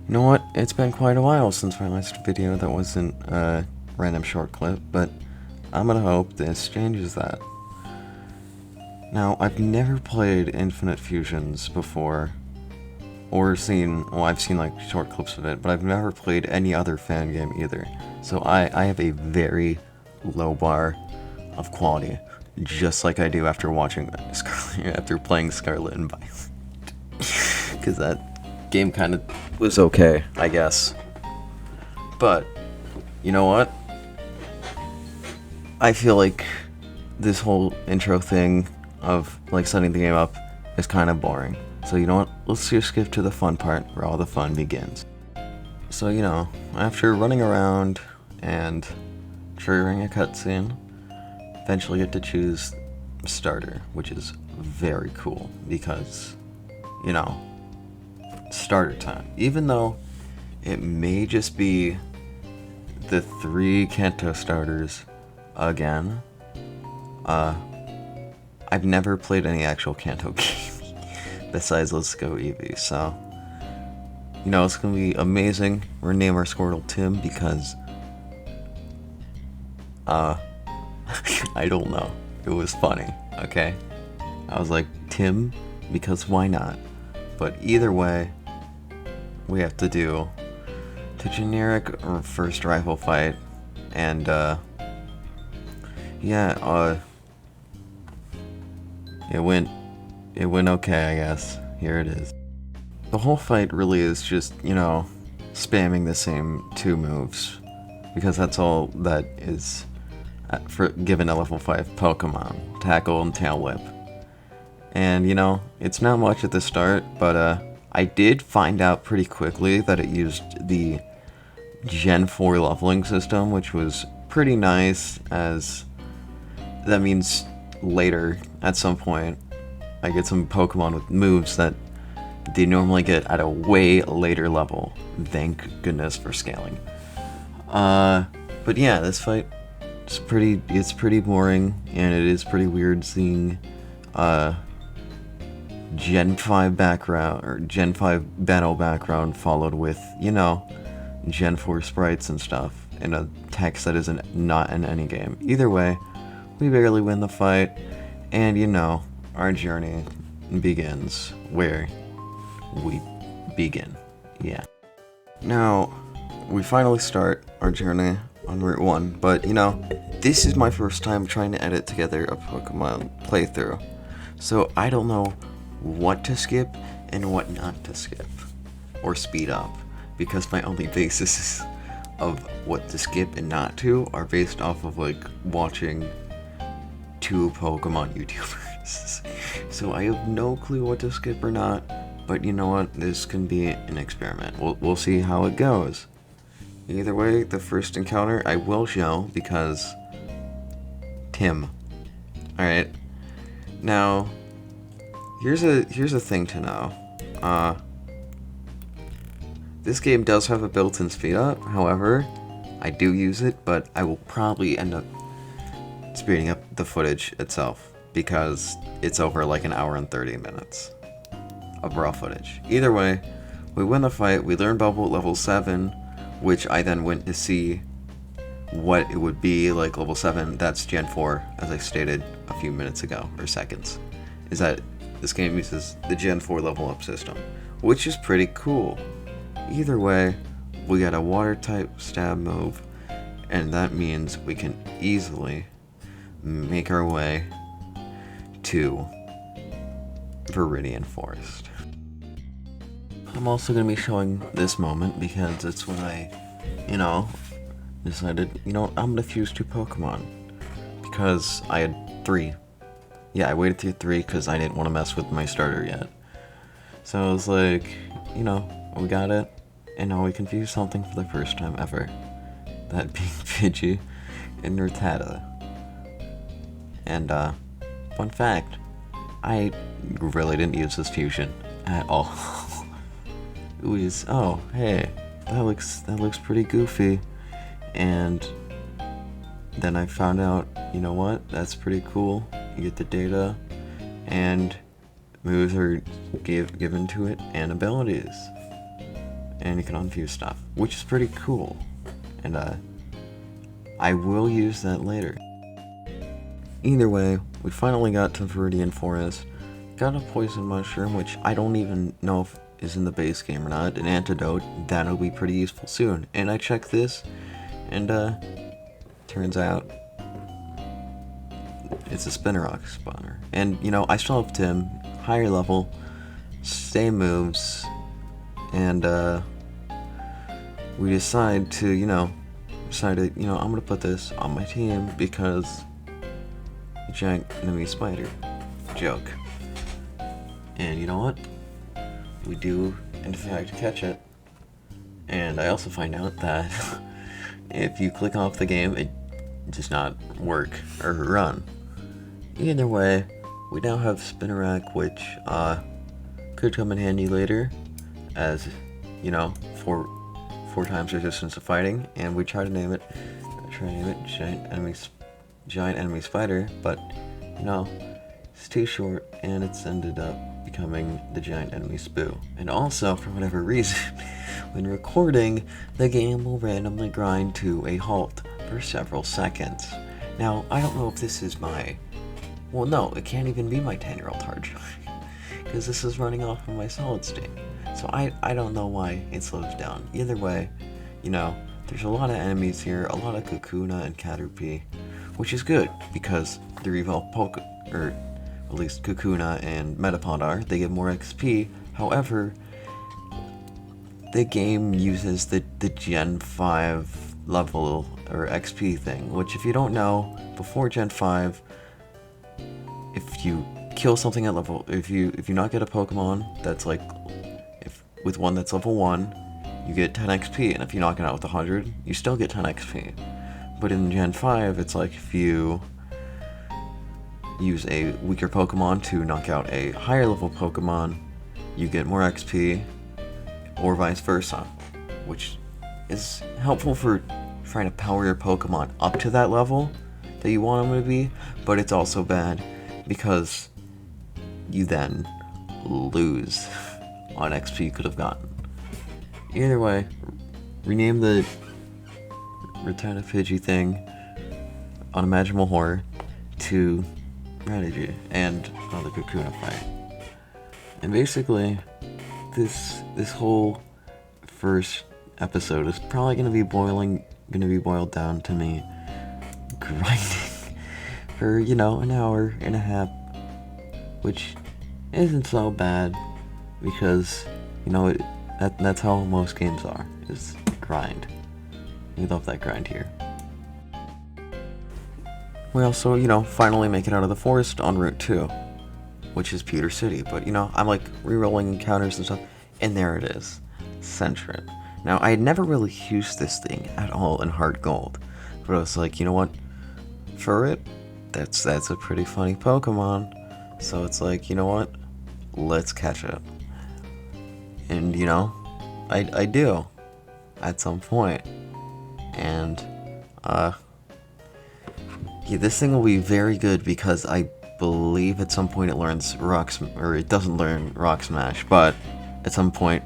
You know what? It's been quite a while since my last video that wasn't a random short clip, but I'm gonna hope this changes that. Now, I've never played Infinite Fusions before, or I've seen like short clips of it, but I've never played any other fan game either. So I have a very low bar of quality, just like I do after after playing Scarlet and Violet. Because that game kind of was okay, I guess. But, you know what? I feel like this whole intro thing of like setting the game up is kind of boring. So you know what? Let's just skip to the fun part where all the fun begins. So, after running around and triggering a cutscene, eventually get to choose starter, which is very cool because, starter time. Even though it may just be the 3 Kanto starters again, I've never played any actual Kanto game besides Let's Go Eevee, so it's gonna be amazing. We're gonna name our Squirtle Tim because I don't know. It was funny, okay? I was like, Tim, because why not? But either way, we have to do the generic first rifle fight, and it went okay, I guess. Here it is. The whole fight really is just, spamming the same 2 moves, because that's all that is given a level 5 Pokemon, Tackle and Tail Whip. And, it's not much at the start, but I did find out pretty quickly that it used the Gen 4 leveling system, which was pretty nice, as that means later, at some point, I get some Pokemon with moves that they normally get at a way later level. Thank goodness for scaling. But yeah, this fight it's pretty boring, and it is pretty weird seeing Gen 5 background, or Gen 5 battle background followed with, Gen 4 sprites and stuff in a text that isn't not in any game. Either way, we barely win the fight, and our journey begins where we begin. Yeah. Now, we finally start our journey on Route 1, but this is my first time trying to edit together a Pokemon playthrough. So I don't know what to skip and what not to skip or speed up, because my only basis of what to skip and not to are based off of like watching 2 Pokemon YouTubers. So I have no clue what to skip or not, but you know what, this can be an experiment. We'll see how it goes. Either way, the first encounter I will show because Tim. Alright. Now, here's a thing to know. This game does have a built-in speed up, however, I do use it, but I will probably end up speeding up the footage itself because it's over like an hour and 30 minutes of raw footage. Either way, we win the fight, we learn Bubble at level 7, which I then went to see what it would be like level 7. That's Gen 4, as I stated a few minutes ago, or seconds, is that this game uses the Gen 4 level up system, which is pretty cool. Either way, we got a water type stab move, and that means we can easily make our way to Viridian Forest. I'm also going to be showing this moment because it's when I, decided, I'm going to fuse 2 Pokemon. Because I had 3. Yeah, I waited through 3 because I didn't want to mess with my starter yet. So I was like, we got it, and now we can fuse something for the first time ever. That being Pidgey and Rattata. And, fun fact, I really didn't use this fusion at all. It was, oh, hey, that looks pretty goofy. And then I found out, you know what, that's pretty cool. You get the data, and moves are given to it, and abilities. and you can unfuse stuff, which is pretty cool. And I will use that later. Either way, we finally got to Viridian Forest, got a poison mushroom, which I don't even know if is in the base game or not, an antidote, that'll be pretty useful soon. And I checked this, and turns out it's a Spinarak spawner. And, you know, I still have Tim, higher level, same moves, and we decided, I'm gonna put this on my team because giant enemy spider joke. And you know what? We do in fact catch it. And I also find out that if you click off the game, it does not work or run. Either way, we now have Spinarak, which could come in handy later, as four times resistance to fighting, and we try to name it giant enemy spider, but it's too short, and it's ended up becoming the giant enemy Spoo. And also, for whatever reason, when recording, the game will randomly grind to a halt for several seconds. Now, I don't know if this is well, no, it can't even be my 10-year-old hard drive, because this is running off of my solid state. So I don't know why it slows down. Either way, there's a lot of enemies here, a lot of Kakuna and Caterpie, which is good, because they're evolved or at least Kakuna and Metapod are, they get more XP. However, the game uses the Gen 5 level or XP thing, which if you don't know, before Gen 5, if you kill something at level, if you not get a Pokemon that's with one that's level 1, you get 10 XP, and if you knock it out with 100, you still get 10 XP. But in Gen 5, it's like if you use a weaker Pokemon to knock out a higher level Pokemon, you get more XP, or vice versa, which is helpful for trying to power your Pokemon up to that level that you want them to be, but it's also bad because you then lose on XP you could have gotten. Either way, rename the Return of Pidgey thing Unimaginable Horror to Strategy and another Kakuna fight. And basically, this whole first episode is probably gonna be boiled down to me grinding for an hour and a half, which isn't so bad because that's how most games are, is grind. We love that grind here. We also finally make it out of the forest on Route 2, which is Pewter City, but I'm re-rolling encounters and stuff, and there it is, Sentret. Now, I had never really used this thing at all in Heart Gold, but I was like, you know what, for it, that's a pretty funny Pokemon, so it's like, you know what, let's catch it. And I do at some point, and this thing will be very good because I believe at some point it learns it doesn't learn Rock Smash, but at some point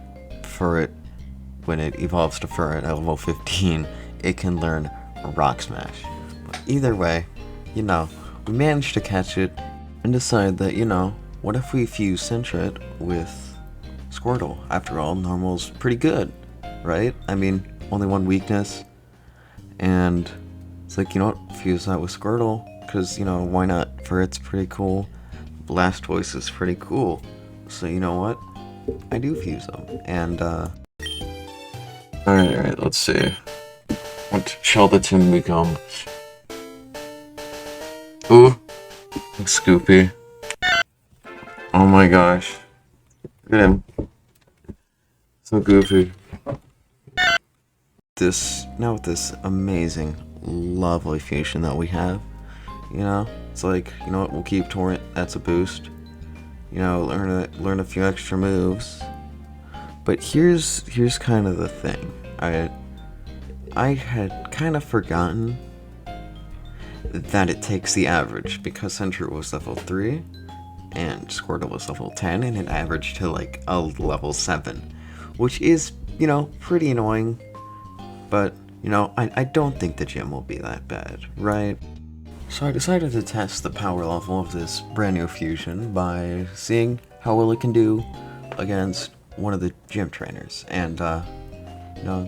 when it evolves to Furret at level 15, it can learn Rock Smash. But either way, we managed to catch it and decide that, what if we fuse Sentret with Squirtle? After all, normal's pretty good, right? I mean, only one weakness, and it's like, fuse that with Squirtle, because, why not? Furret's pretty cool, Blastoise is pretty cool, so you know what? I do fuse them, and, Alright, let's see. What Shelterton becomes? Ooh, Scoopy. Oh my gosh. Look at him. So goofy. Now with this amazing, lovely fusion that we have, it's like, what, we'll keep Torrent, that's a boost. Learn a few extra moves. But here's kind of the thing. I had kind of forgotten that it takes the average, because Sentret was level 3 and Squirtle was level 10, and it averaged to a level 7, which is pretty annoying. But, I don't think the gym will be that bad, right? So I decided to test the power level of this brand new fusion by seeing how well it can do against one of the gym trainers. And,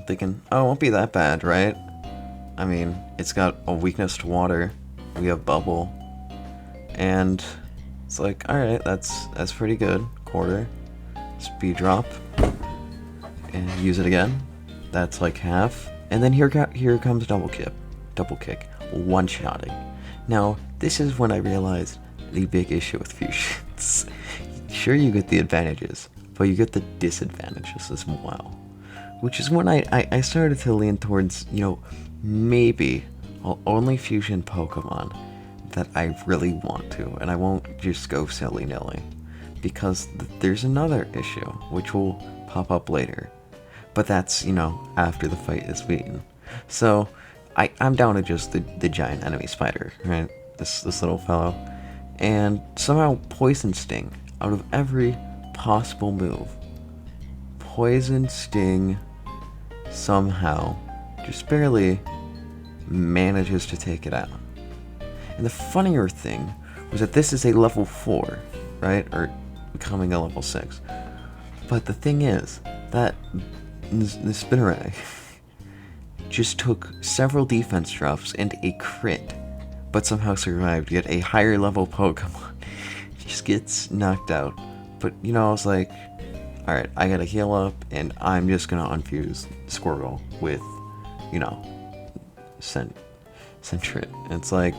thinking, oh, it won't be that bad, right? I mean, it's got a weakness to water. We have bubble. And it's like, alright, that's pretty good. Quarter. Speed drop. And use it again. That's like half. And then here comes double kick. One-shotting. Now, this is when I realized the big issue with fusions. Sure, you get the advantages, but you get the disadvantages as well. Which is when I started to lean towards, maybe I'll only fusion Pokemon that I really want to, and I won't just go silly-nilly. Because there's another issue, which will pop up later. But that's, after the fight is beaten. So, I'm down to just the giant enemy spider, right? This little fellow. And somehow Poison Sting, out of every possible move, Poison Sting somehow just barely manages to take it out. And the funnier thing was that this is a level 4, right? Or becoming a level 6. But the thing is that the Spinneray just took several defense drops and a crit, but somehow survived, yet a higher level Pokemon just gets knocked out. But, I was like, alright, I gotta heal up, and I'm just gonna unfuse Squirtle with, Sentret. It's like,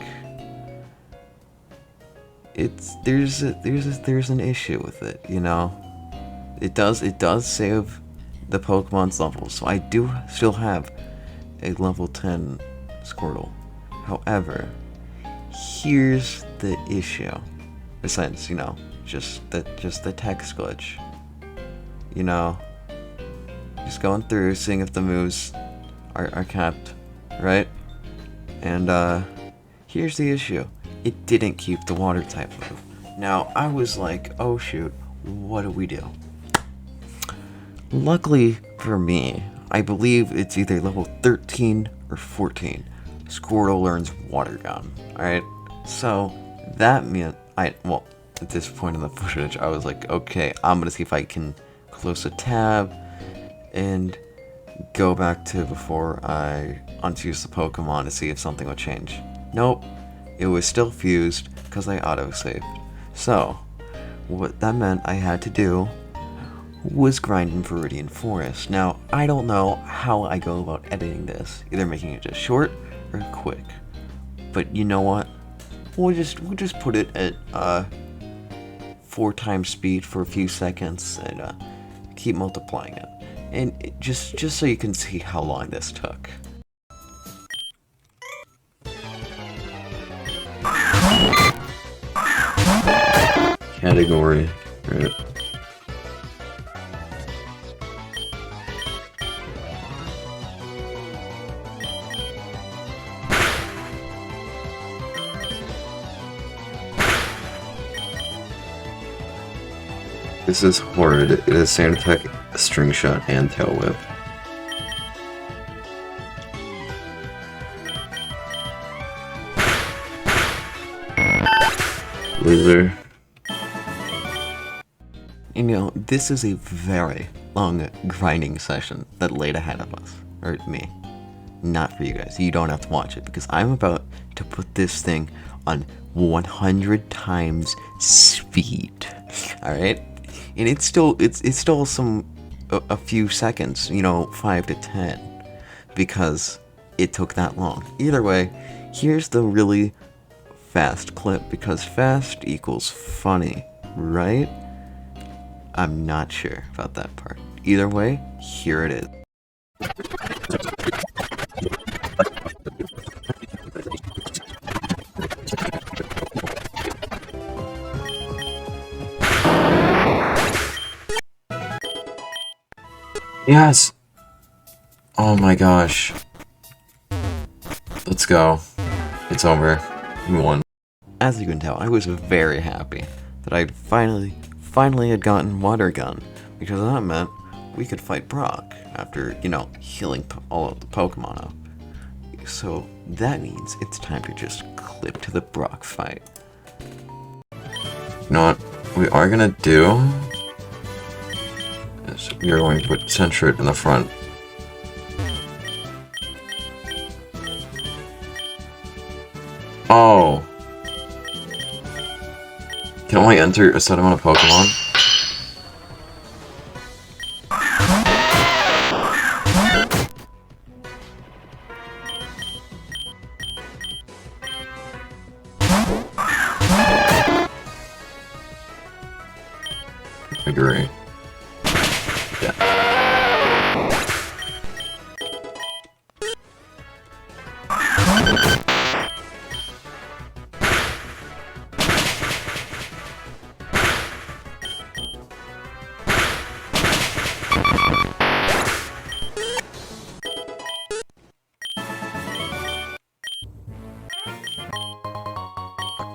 there's an issue with it, It does save the Pokemon's levels, so I do still have a level 10 Squirtle. However, here's the issue. Besides, just the text glitch. Just going through, seeing if the moves are capped, right? And here's the issue. It didn't keep the water type move. Now, I was like, oh shoot, what do we do? Luckily for me, I believe it's either level 13 or 14. Squirtle learns Water Gun, alright? So, that meant, at this point in the footage, I was like, okay, I'm gonna see if I can close a tab and go back to before I unfuse the Pokemon to see if something would change. Nope, it was still fused because I autosaved. So, what that meant I had to do was grind in Viridian Forest. Now, I don't know how I go about editing this, either making it just short or quick. But you know what? We'll just put it at 4 times speed for a few seconds and keep multiplying it. And just so you can see how long this took. Category, right? This is Horrid. It is Sand Attack, String Shot, and Tail Whip. Loser. This is a very long grinding session that laid ahead of us. Or me. Not for you guys. You don't have to watch it because I'm about to put this thing on 100 times speed. Alright? And it's still a few seconds, 5 to 10, because it took that long. Either way, here's the really fast clip, because fast equals funny, right? I'm not sure about that part. Either way, here it is. Yes! Oh my gosh. Let's go. It's over. We won. As you can tell, I was very happy that I'd finally had gotten Water Gun, because that meant we could fight Brock after, you know, healing all of the Pokemon up. So that means it's time to just clip to the Brock fight. You know what we are gonna do is we are going to put Sentret in the front. Oh! Can only enter a set amount of Pokemon? Agree. Yeah.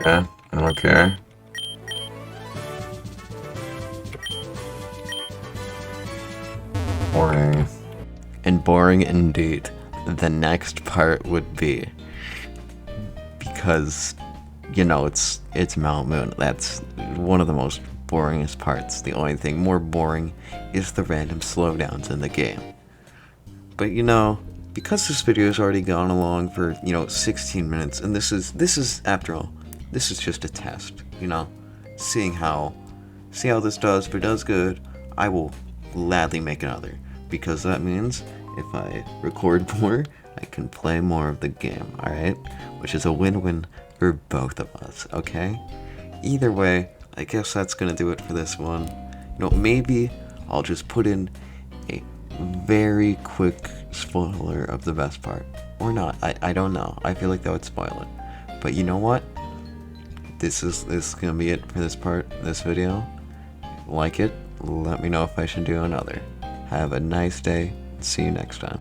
Okay, I don't care. Boring. And boring indeed. The next part would be, because, you know, it's Mount Moon. That's one of the most boringest parts. The only thing more boring is the random slowdowns in the game. But you know, because this video has already gone along for, you know, 16 minutes, and this is after all, this is just a test, you know, see how this does. If it does good, I will gladly make another, because that means if I record more, I can play more of the game, alright? Which is a win-win for both of us, okay? Either way, I guess that's gonna do it for this one. You know, maybe I'll just put in a very quick spoiler of the best part. Or not, I don't know. I feel like that would spoil it. But you know what? This is gonna be it for this video. Like it, let me know if I should do another. Have a nice day. See you next time.